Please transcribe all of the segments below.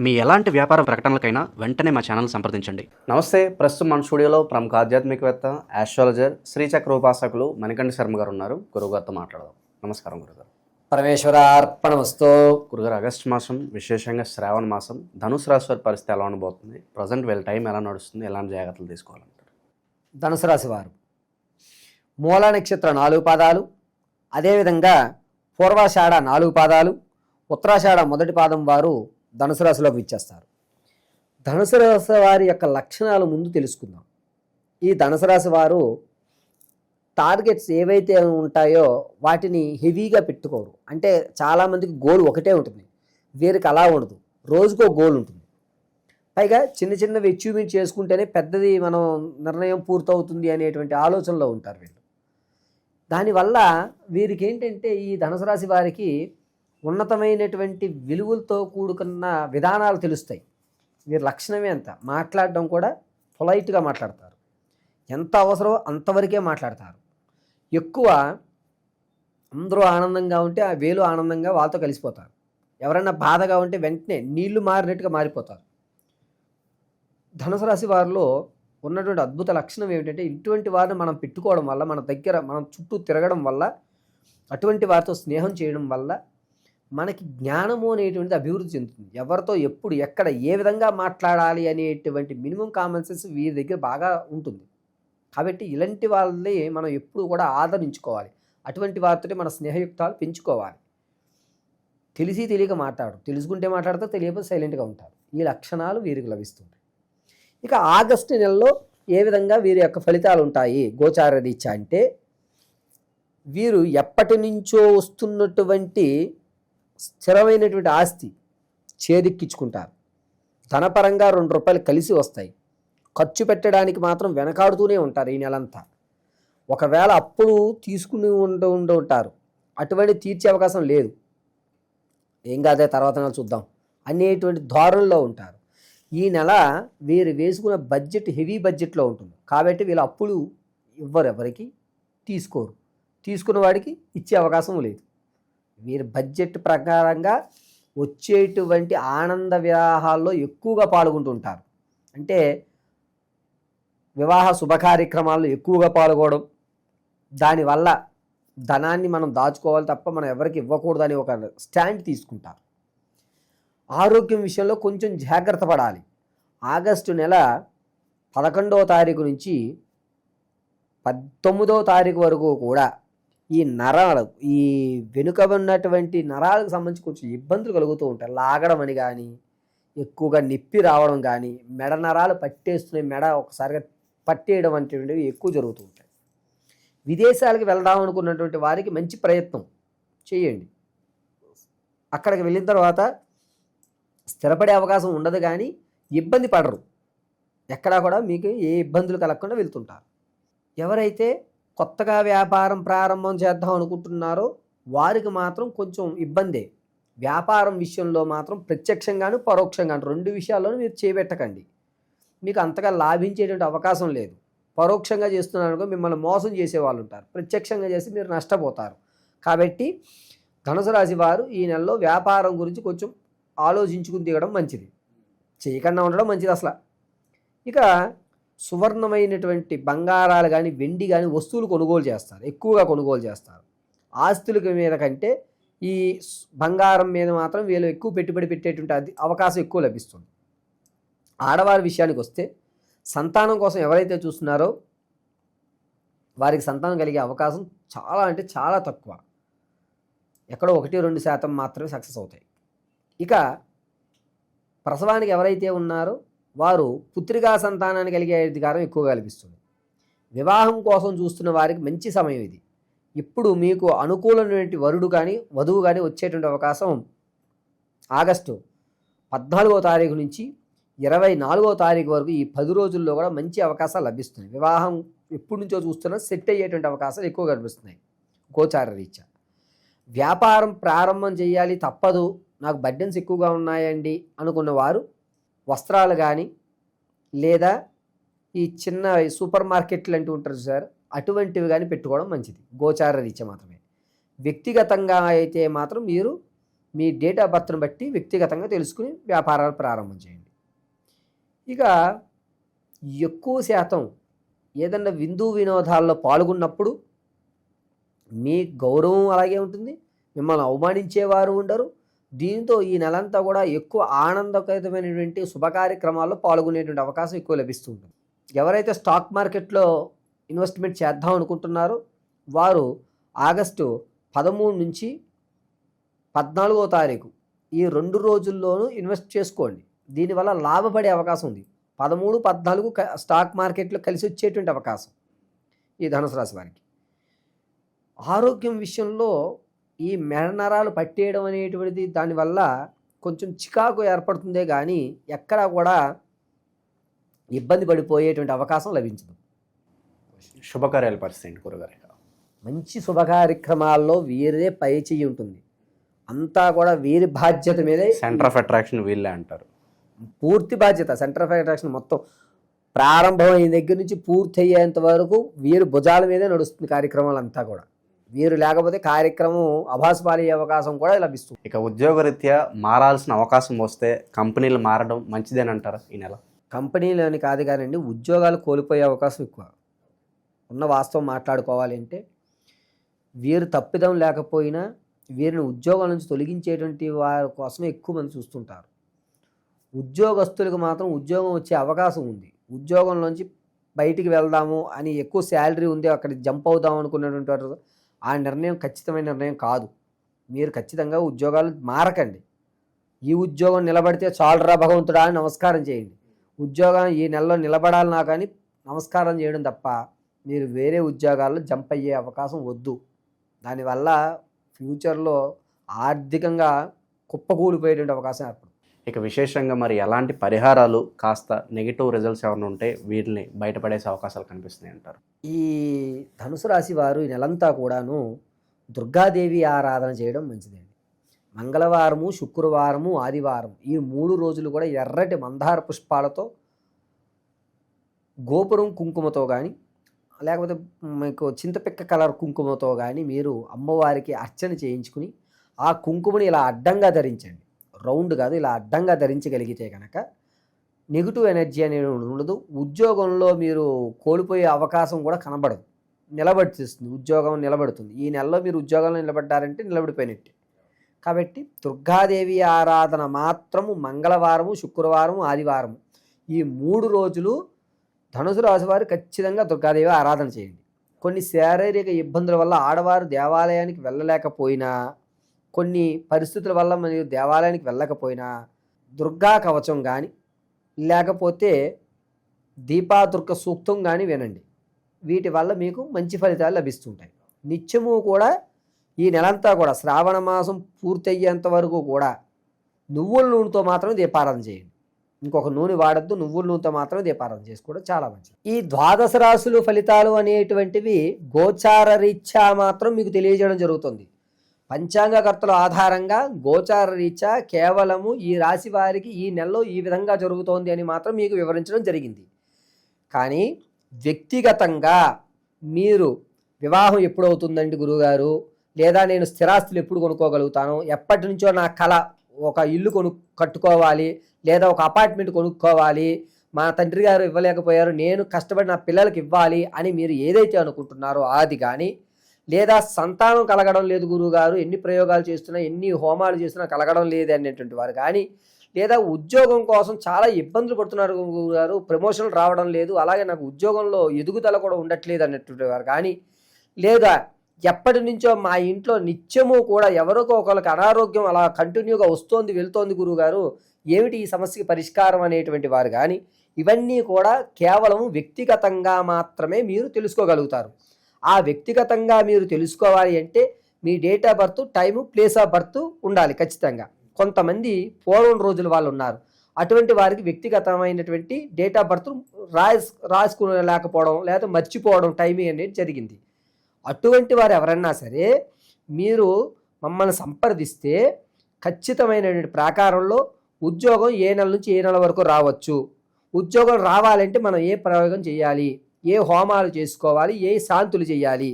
మీ ఎలాంటి వ్యాపార ప్రకటనలకైనా వెంటనే మా ఛానల్ సంప్రదించండి. నమస్తే. ప్రస్తుతం మన స్టూడియోలో ప్రముఖ ఆధ్యాత్మికవేత్త, ఆస్ట్రాలజర్, శ్రీచక్ర ఉపాసకులు మణికంఠ శర్మ గారు ఉన్నారు. గురువుగారితో మాట్లాడదాం. నమస్కారం గురుగారు. పరమేశ్వరార్పణమస్తు. గురుగారు, ఆగస్టు మాసం, విశేషంగా శ్రావణ మాసం, ధనుసు రాశి వారి పరిస్థితి ఎలా ఉండబోతుంది? ప్రజెంట్ వీళ్ళ టైం ఎలా నడుస్తుంది? ఎలాంటి జాగ్రత్తలు తీసుకోవాలంటారు? ధనుసు రాశి వారు మూల నక్షత్ర 4 పాదాలు, అదేవిధంగా పూర్వాషాఢ 4 పాదాలు, ఉత్తరాషాఢ మొదటి పాదం వారు ధనుసు రాశిలోకి విచ్చేస్తారు. ధనుసు రాశి వారి యొక్క లక్షణాలు ముందు తెలుసుకుందాం. ఈ ధనుసు రాశి వారు టార్గెట్స్ ఏవైతే ఉంటాయో వాటిని హెవీగా పెట్టుకోరు. అంటే చాలామందికి గోల్ ఒకటే ఉంటుంది, వీరికి అలా ఉండదు. రోజుకో గోల్ ఉంటుంది. పైగా చిన్న చిన్నవి అచీవ్మెంట్ చేసుకుంటేనే పెద్దది మనం నిర్ణయం పూర్తవుతుంది అనేటువంటి ఆలోచనలో ఉంటారు వీళ్ళు. దానివల్ల వీరికి ఏంటంటే ఈ ధనుసు రాశి వారికి ఉన్నతమైనటువంటి విలువలతో కూడుకున్న విధానాలు తెలుస్తాయి. వీరి లక్షణమే అంత. మాట్లాడడం కూడా పొలైట్గా మాట్లాడతారు. ఎంత అవసరమో అంతవరకే మాట్లాడతారు. ఎక్కువ అందరూ ఆనందంగా ఉంటే ఆ వేలు ఆనందంగా వాళ్ళతో కలిసిపోతారు. ఎవరైనా బాధగా ఉంటే వెంటనే నీళ్లు మారినట్టుగా మారిపోతారు. ధనుసు రాశి వారిలో ఉన్నటువంటి అద్భుత లక్షణం ఏమిటంటే ఇటువంటి వారిని మనం పెట్టుకోవడం వల్ల, మన దగ్గర మనం చుట్టూ తిరగడం వల్ల, అటువంటి వారితో స్నేహం చేయడం వల్ల మనకి జ్ఞానము అనేటువంటిది అభివృద్ధి చెందుతుంది. ఎవరితో ఎప్పుడు ఎక్కడ ఏ విధంగా మాట్లాడాలి అనేటువంటి మినిమం కామన్ సెన్స్ వీరి దగ్గర బాగా ఉంటుంది. కాబట్టి ఇలాంటి వాళ్ళని మనం ఎప్పుడు కూడా ఆదరించుకోవాలి. అటువంటి వారితో మన స్నేహయుక్తాలు పెంచుకోవాలి. తెలిసి తెలియక మాట్లాడు, తెలుసుకుంటే మాట్లాడితే తెలియకపోతే సైలెంట్గా ఉంటారు. ఈ లక్షణాలు వీరికి లభిస్తుంటాయి. ఇక ఆగస్టు నెలలో ఏ విధంగా వీరి యొక్క ఫలితాలు ఉంటాయి గోచార రీత్యా అంటే, వీరు ఎప్పటి నుంచో వస్తున్నటువంటి స్థిరమైనటువంటి ఆస్తి చేదిక్కించుకుంటారు. ధనపరంగా 2 రూపాయలు కలిసి వస్తాయి. ఖర్చు పెట్టడానికి మాత్రం వెనకాడుతూనే ఉంటారు ఈ నెలంతా. ఒకవేళ అప్పుడు తీసుకుని ఉంటారు, అటువంటి తీర్చే అవకాశం లేదు. ఏం కాదే తర్వాత నెల చూద్దాం అనేటువంటి ధోరణిలో ఉంటారు. ఈ నెల వీరు వేసుకున్న బడ్జెట్ హెవీ బడ్జెట్లో ఉంటుంది. కాబట్టి వీళ్ళు అప్పులు ఇవ్వరు, ఎవరికి తీసుకోరు. తీసుకున్న వాడికి ఇచ్చే అవకాశం లేదు. వీరు బడ్జెట్ ప్రకారంగా వచ్చేటువంటి ఆనంద వివాహాల్లో ఎక్కువగా పాల్గొంటుంటారు. అంటే వివాహ శుభ కార్యక్రమాల్లో ఎక్కువగా పాల్గొనడం, దానివల్ల ధనాన్ని మనం దాచుకోవాలి తప్ప మనం ఎవరికి ఇవ్వకూడదని ఒక స్టాండ్ తీసుకుంటారు. ఆరోగ్యం విషయంలో కొంచెం జాగ్రత్త పడాలి. ఆగస్టు నెల 11వ తారీఖు నుంచి 19వ తారీఖు వరకు కూడా ఈ నరాలు, ఈ వెనుక ఉన్నటువంటి నరాలకు సంబంధించి కొంచెం ఇబ్బందులు కలుగుతూ ఉంటాయి. లాగడం అని కానీ, ఎక్కువగా నొప్పి రావడం కానీ, మెడ నరాలు పట్టేస్తున్నాయి, మెడ ఒకసారిగా పట్టేయడం వంటివి ఎక్కువ జరుగుతూ ఉంటాయి. విదేశాలకు వెళ్దాం అనుకున్నటువంటి వారికి మంచి ప్రయత్నం చేయండి. అక్కడికి వెళ్ళిన తర్వాత స్థిరపడే అవకాశం ఉండదు, కానీ ఇబ్బంది పడరు. ఎక్కడా కూడా మీకు ఏ ఇబ్బందులు కలగకుండా వెళ్తుంటారు. ఎవరైతే కొత్తగా వ్యాపారం ప్రారంభం చేద్దాం అనుకుంటున్నారో వారికి మాత్రం కొంచెం ఇబ్బందే. వ్యాపారం విషయంలో మాత్రం ప్రత్యక్షంగాను పరోక్షంగాను 2 విషయాల్లోనూ మీరు చేపెట్టకండి. మీకు అంతగా లాభించేటువంటి అవకాశం లేదు. పరోక్షంగా చేస్తున్నారనుకో మిమ్మల్ని మోసం చేసే వాళ్ళు ఉంటారు, ప్రత్యక్షంగా చేసి మీరు నష్టపోతారు. కాబట్టి ధనుసు రాశి వారు ఈ నెలలో వ్యాపారం గురించి కొంచెం ఆలోచించుకుని దిగడం మంచిది, చేయకుండా ఉండడం మంచిది అసలు. ఇక సువర్ణమైనటువంటి బంగారాలు కానీ, వెండి కానీ వస్తువులు కొనుగోలు చేస్తారు, ఎక్కువగా కొనుగోలు చేస్తారు. ఆస్తుల మీద కంటే ఈ బంగారం మీద మాత్రం వీళ్ళు ఎక్కువ పెట్టుబడి పెట్టేటువంటి అవకాశం ఎక్కువ లభిస్తుంది. ఆడవారి విషయానికి వస్తే సంతానం కోసం ఎవరైతే చూస్తున్నారో వారికి సంతానం కలిగే అవకాశం చాలా అంటే చాలా తక్కువ. ఎక్కడో 1-2% మాత్రమే సక్సెస్ అవుతాయి. ఇక ప్రసవానికి ఎవరైతే ఉన్నారో వారు పుత్రికా సంతానాన్ని కలిగే అధికారం ఎక్కువగా కల్పిస్తుంది. వివాహం కోసం చూస్తున్న వారికి మంచి సమయం ఇది. ఇప్పుడు మీకు అనుకూలమైనటువంటి వరుడు కానీ వధువు కానీ వచ్చేటువంటి అవకాశం ఆగస్టు 14వ తారీఖు నుంచి 24వ తారీఖు వరకు ఈ 10 రోజుల్లో కూడా మంచి అవకాశాలు లభిస్తున్నాయి. వివాహం ఎప్పటి నుంచో చూస్తున్నా సెట్ అయ్యేటువంటి అవకాశాలు ఎక్కువ కనిపిస్తున్నాయి గోచార రీత్యా. వ్యాపారం ప్రారంభం చేయాలి తప్పదు, నాకు బడ్జెట్స్ ఎక్కువగా ఉన్నాయండి అనుకున్న వారు వస్త్రాలు కానీ, లేదా ఈ చిన్న సూపర్ మార్కెట్లు అంటూ ఉంటారు సార్, అటువంటివి కానీ పెట్టుకోవడం మంచిది గోచార రీత్యా మాత్రమే. వ్యక్తిగతంగా అయితే మాత్రం మీరు మీ డేట్ ఆఫ్ బర్త్ను బట్టి వ్యక్తిగతంగా తెలుసుకుని వ్యాపారాలు ప్రారంభం చేయండి. ఇక ఎక్కువ శాతం ఏదన్నా విందు వినోదాల్లో పాల్గొన్నప్పుడు మీ గౌరవం అలాగే ఉంటుంది, మిమ్మల్ని అవమానించేవారు ఉండరు. దీంతో ఈ నెలంతా కూడా ఎక్కువ ఆనందకరమైనటువంటి శుభ కార్యక్రమాల్లో పాల్గొనేటువంటి అవకాశం ఎక్కువ లభిస్తూ ఉంటుంది. ఎవరైతే స్టాక్ మార్కెట్లో ఇన్వెస్ట్మెంట్ చేద్దాం అనుకుంటున్నారో వారు ఆగస్టు 13 నుంచి 14వ తారీఖు ఈ 2 రోజుల్లోనూ ఇన్వెస్ట్ చేసుకోండి. దీనివల్ల లాభపడే అవకాశం ఉంది. 13, 14 స్టాక్ మార్కెట్లో కలిసి వచ్చేటువంటి అవకాశం ఈ ధనుసు రాశి వారికి. ఆరోగ్యం విషయంలో ఈ మెడ నరాలు పట్టేయడం అనేటువంటిది దానివల్ల కొంచెం చికాకు ఏర్పడుతుందే కానీ ఎక్కడా కూడా ఇబ్బంది పడిపోయేటువంటి అవకాశం లభించదు. శుభకార్యాల పరిస్థితి గురుగారు. మంచి శుభ కార్యక్రమాల్లో వీరే పై చెయ్యి ఉంటుంది. అంతా కూడా వీరి బాధ్యత మీదే. సెంటర్ ఆఫ్ అట్రాక్షన్ వీళ్ళే అంటారు. పూర్తి బాధ్యత సెంటర్ ఆఫ్ అట్రాక్షన్ మొత్తం ప్రారంభమైన దగ్గర నుంచి పూర్తి అయ్యేంత వరకు వీరు భుజాల మీదే నడుస్తుంది కార్యక్రమాలు అంతా కూడా. వీరు లేకపోతే కార్యక్రమం అభాసుపాలయ్యే అవకాశం కూడా లభిస్తుంది. ఇక ఉద్యోగరీత్యా మారాల్సిన అవకాశం వస్తే కంపెనీలు మారడం మంచిదేనంటారా ఈ నెల? కంపెనీలోని కాదు కానండి, ఉద్యోగాలు కోల్పోయే అవకాశం ఎక్కువ. ఉన్న వాస్తవం మాట్లాడుకోవాలి అంటే వీరు తప్పిదం లేకపోయినా వీరిని ఉద్యోగాల నుంచి తొలగించేటువంటి వారి కోసమే ఎక్కువ మంది చూస్తుంటారు. ఉద్యోగస్తులకు మాత్రం ఉద్యోగం వచ్చే అవకాశం ఉంది. ఉద్యోగంలోంచి బయటికి వెళ్దాము అని ఎక్కువ శాలరీ ఉంది అక్కడ జంప్ అవుదాం అనుకున్నటువంటి వారు ఆ నిర్ణయం ఖచ్చితమైన నిర్ణయం కాదు. మీరు ఖచ్చితంగా ఉద్యోగాలు మారకండి. ఈ ఉద్యోగం నిలబడితే చాలురా భగవంతుడా అని నమస్కారం చేయండి. ఉద్యోగం ఈ నెలలో నిలబడాలన్నా కానీ నమస్కారం చేయడం తప్ప మీరు వేరే ఉద్యోగాల్లో జంప్ అయ్యే అవకాశం వద్దు. దానివల్ల ఫ్యూచర్లో ఆర్థికంగా కుప్పకూలిపోయేటువంటి అవకాశం ఏర్పడుతుంది. ఇక విశేషంగా మరి ఎలాంటి పరిహారాలు కాస్త నెగిటివ్ రిజల్ట్స్ ఏమైనా ఉంటే వీటిని బయటపడేసే అవకాశాలు కనిపిస్తున్నాయి అంటారు? ఈ ధనుసు రాశి వారు ఈ నెలంతా కూడాను దుర్గాదేవి ఆరాధన చేయడం మంచిదండి. మంగళవారము, శుక్రవారము, ఆదివారం ఈ 3 రోజులు కూడా ఎర్రటి మందార పుష్పాలతో గోపురం కుంకుమతో కానీ లేకపోతే మీకు చింతపిక్క కలర్ కుంకుమతో కానీ మీరు అమ్మవారికి అర్చన చేయించుకుని ఆ కుంకుమని ఇలా అడ్డంగా ధరించండి. రౌండ్ కాదు, ఇలా అడ్డంగా ధరించగలిగితే కనుక నెగిటివ్ ఎనర్జీ అనేది ఉండదు. ఉద్యోగంలో మీరు కోల్పోయే అవకాశం కూడా కనబడదు, నిలబడిస్తుంది. ఉద్యోగం నిలబడుతుంది. ఈ నెలలో మీరు ఉద్యోగంలో నిలబడ్డారంటే నిలబడిపోయినట్టే. కాబట్టి దుర్గాదేవి ఆరాధన మాత్రము మంగళవారము, శుక్రవారము, ఆదివారము ఈ 3 రోజులు ధనుసు రాశి వారు ఖచ్చితంగా దుర్గాదేవి ఆరాధన చేయండి. కొన్ని శారీరక ఇబ్బందుల వల్ల ఆడవారు దేవాలయానికి వెళ్ళలేకపోయినా, కొన్ని పరిస్థితుల వల్ల మీరు దేవాలయానికి వెళ్ళకపోయినా దుర్గా కవచం కానీ లేకపోతే దీపాదుర్గ సూక్తం కానీ వినండి. వీటి వల్ల మీకు మంచి ఫలితాలు లభిస్తుంటాయి. నిత్యము కూడా ఈ నెలంతా కూడా శ్రావణ మాసం పూర్తయ్యేంత వరకు కూడా నువ్వుల నూనెతో మాత్రమే దీపారాధన చేయండి. ఇంకొక నూనె వాడద్దు, నువ్వుల నూనెతో మాత్రమే దీపారాధన చేసుకోవడం చాలా మంచిది. ఈ ద్వాదశ రాశులు ఫలితాలు అనేటువంటివి గోచార రీత్యా మాత్రం మీకు తెలియజేయడం జరుగుతుంది. పంచాంగకర్తల ఆధారంగా గోచార రీత్యా కేవలము ఈ రాశి వారికి ఈ నెలలో ఈ విధంగా జరుగుతోంది అని మాత్రం మీకు వివరించడం జరిగింది. కానీ వ్యక్తిగతంగా మీరు వివాహం ఎప్పుడవుతుందండి గురువుగారు, లేదా నేను స్థిరాస్తులు ఎప్పుడు కొనుక్కోగలుగుతాను, ఎప్పటి నుంచో నా కళ ఒక ఇల్లు కట్టుకోవాలి లేదా ఒక అపార్ట్మెంట్ కొనుక్కోవాలి, మా తండ్రి గారు ఇవ్వలేకపోయారు, నేను కష్టపడి నా పిల్లలకి ఇవ్వాలి అని మీరు ఏదైతే అనుకుంటున్నారో అది కానీ, లేదా సంతానం కలగడం లేదు గురువుగారు, ఎన్ని ప్రయోగాలు చేస్తున్నా ఎన్ని హోమాలు చేస్తున్నా కలగడం లేదు అనేటువంటి వారు కానీ, లేదా ఉద్యోగం కోసం చాలా ఇబ్బందులు పడుతున్నారు గురువుగారు, ప్రమోషన్లు రావడం లేదు, అలాగే నాకు ఉద్యోగంలో ఎదుగుదల కూడా ఉండట్లేదు అనేటువంటి వారు కానీ, లేదా ఎప్పటి నుంచో మా ఇంట్లో నిత్యము కూడా ఎవరికో ఒకరికి అనారోగ్యం అలా కంటిన్యూగా వస్తోంది వెళ్తోంది గురువుగారు, ఏమిటి ఈ సమస్యకి పరిష్కారం అనేటువంటి వారు కానీ, ఇవన్నీ కూడా కేవలం వ్యక్తిగతంగా మాత్రమే మీరు తెలుసుకోగలుగుతారు. ఆ వ్యక్తిగతంగా మీరు తెలుసుకోవాలి అంటే మీ date of birth, time, place of birth ఉండాలి ఖచ్చితంగా. కొంతమంది పూర్వం రోజుల వాళ్ళు ఉన్నారు, అటువంటి వారికి వ్యక్తిగతమైనటువంటి డేట్ ఆఫ్ బర్త్ రాసుకోలేకపోవడం లేదా మర్చిపోవడం టైమింగ్ అనేది జరిగింది. అటువంటి వారు ఎవరన్నా సరే మీరు మమ్మల్ని సంప్రదిస్తే ఖచ్చితమైనటువంటి ప్రాకారంలో ఉద్యోగం ఏ నెల నుంచి ఏ నెల వరకు రావచ్చు, ఉద్యోగం రావాలంటే మనం ఏ ప్రయోగం చేయాలి, ఏ హోమాలు చేసుకోవాలి, ఏ శాంతులు చేయాలి,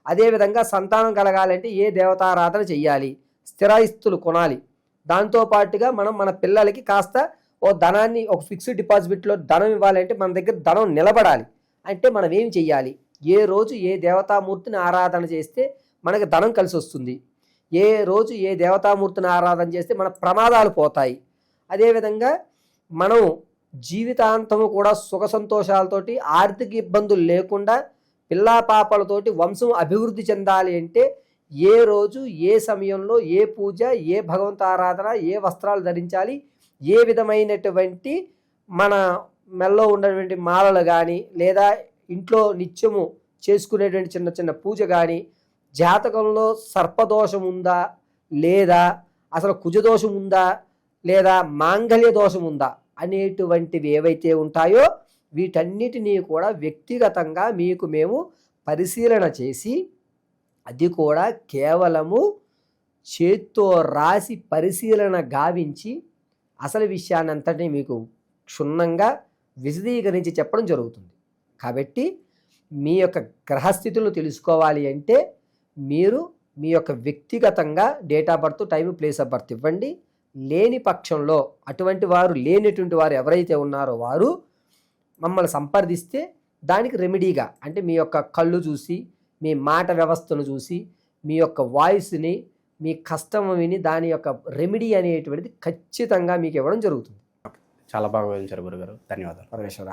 అదేవిధంగా సంతానం కలగాలంటే ఏ దేవతారాధన చెయ్యాలి, స్థిరాస్తులు కొనాలి. దాంతోపాటుగా మనం మన పిల్లలకి కాస్త ఓ ధనాన్ని ఒక ఫిక్స్డ్ డిపాజిట్లో ధనం ఇవ్వాలంటే మన దగ్గర ధనం నిలబడాలి. అంటే మనం ఏం చెయ్యాలి? ఏ రోజు ఏ దేవతామూర్తిని ఆరాధన చేస్తే మనకి ధనం కలిసి వస్తుంది, ఏ రోజు ఏ దేవతామూర్తిని ఆరాధన చేస్తే మన ప్రమాదాలు పోతాయి, అదేవిధంగా మనం జీవితాంతము కూడా సుఖ సంతోషాలతోటి ఆర్థిక ఇబ్బందులు లేకుండా పిల్లా పాపలతోటి వంశం అభివృద్ధి చెందాలి అంటే ఏ రోజు ఏ సమయంలో ఏ పూజ, ఏ భగవంత ఆరాధన, ఏ వస్త్రాలు ధరించాలి, ఏ విధమైనటువంటి మన మెల్లో ఉన్నటువంటి మాలలు కానీ లేదా ఇంట్లో నిత్యము చేసుకునేటువంటి చిన్న చిన్న పూజ కానీ, జాతకంలో సర్పదోషం ఉందా లేదా అసలు కుజదోషం ఉందా లేదా మాంగళ్య దోషం ఉందా అనేటువంటివి ఏవైతే ఉంటాయో వీటన్నిటినీ కూడా వ్యక్తిగతంగా మీకు మేము పరిశీలన చేసి, అది కూడా కేవలము చేత్తో రాసి పరిశీలన గావించి అసలు విషయాన్ని అంతటినీ మీకు క్షుణ్ణంగా విశదీకరించి చెప్పడం జరుగుతుంది. కాబట్టి మీ యొక్క గ్రహస్థితులను తెలుసుకోవాలి అంటే మీరు మీ యొక్క వ్యక్తిగతంగా date of birth, time, place of birth ఇవ్వండి. లేని పక్షంలో అటువంటి వారు లేనటువంటి వారు ఎవరైతే ఉన్నారో వారు మమ్మల్ని సంప్రదిస్తే దానికి రెమెడీగా అంటే మీ యొక్క కళ్ళు చూసి, మీ మాట వ్యవస్థను చూసి, మీ యొక్క వాయిస్ని, మీ కష్టం విని దాని యొక్క రెమెడీ అనేటువంటిది ఖచ్చితంగా మీకు ఇవ్వడం జరుగుతుంది. చాలా బాగా వివరించారు గురుగారు. ధన్యవాదాలు. పరమేశ్వర.